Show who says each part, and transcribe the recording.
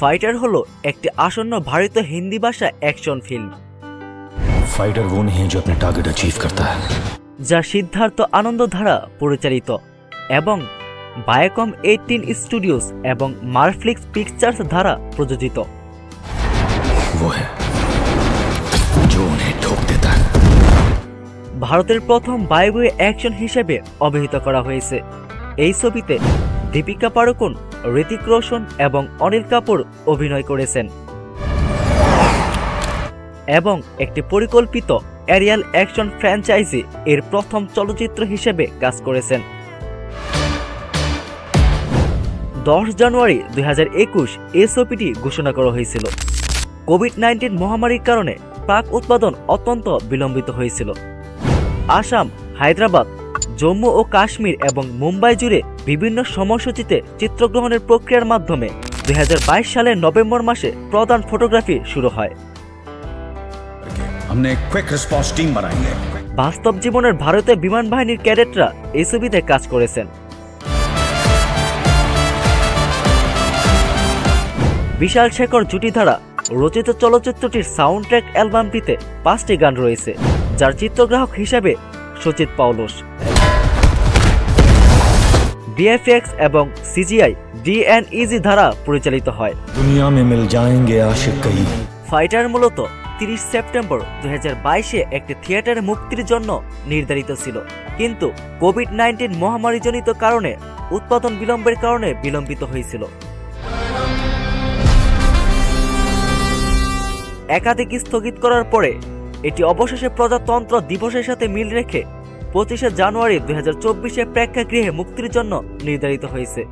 Speaker 1: Fighter হলো একটি আসন্ন ভারতীয় হিন্দি ভাষা অ্যাকশন ফিল্ম।
Speaker 2: फाइटर वो नहीं है जो अपने टारगेट अचीव करता है,
Speaker 1: যা সিদ্ধার্থ আনন্দ দ্বারা পরিচালিত এবং বায়োকম 18 স্টুডিওস এবং মারফ্লিক্স পিকচার্স দ্বারা প্রযোজিত।
Speaker 2: वो है जो उन्हें ठोक देता है।
Speaker 1: ভারতের প্রথম বায়বীয় অ্যাকশন হিসেবে অভিহিত করা হয়েছে। এই ছবিতে দীপিকা পাড়ুকোন, ঋতিক রোশন এবং অনিল কাপুর অভিনয় করেছেন এবং একটি পরিকল্পিত এরিয়াল অ্যাকশন ফ্র্যাঞ্চাইজি এর প্রথম চলচ্চিত্র হিসেবে কাজ করেছেন। 10 জানুয়ারি 2021 এই ছবিটি ঘোষণা করা হয়েছিল। কোভিড-19 মহামারীর কারণে প্রাক উৎপাদন অত্যন্ত বিলম্বিত হয়েছিল। আসাম, হায়দ্রাবাদ, জম্মু ও কাশ্মীর এবং মুম্বাই জুড়ে বিভিন্ন সময়সূচিতে চিত্রগ্রহণের প্রক্রিয়ার মাধ্যমে 2022 সালের নভেম্বর মাসে প্রধান ফটোগ্রাফি শুরু হয়। বাস্তব জীবনের ভারতীয় বিমান বাহিনীর ক্যাডেটরা এই ছবিতে কাজ করেছেন। বিশাল শেখর জুটি দ্বারা রচিত চলচ্চিত্রটির সাউন্ড ট্র্যাক অ্যালবামটিতে 5টি গান রয়েছে, যার চিত্রগ্রাহক হিসেবে সচিত পাউলোস। ভিএফএক্স এবং সিজিআই DNEG দ্বারা পরিচালিত হয়।
Speaker 2: दुनिया में मिल जाएंगे आशिक कई।
Speaker 1: ফাইটার মূলত 30 সেপ্টেম্বর 2022 একটি থিয়েটারে মুক্তির জন্য নির্ধারিত ছিল, কিন্তু কোভিড-19 মহামারীজনিত কারণে উৎপাদন বিলম্বের কারণে বিলম্বিত হয়েছিল। একাধিক স্থগিত করার পরে এটি অবশেষে প্রজাতন্ত্র দিবসের সাথে মিল রেখে 25 জানুয়ারি 2024 প্রেক্ষাগৃহে মুক্তির জন্য নির্ধারিত হয়েছে।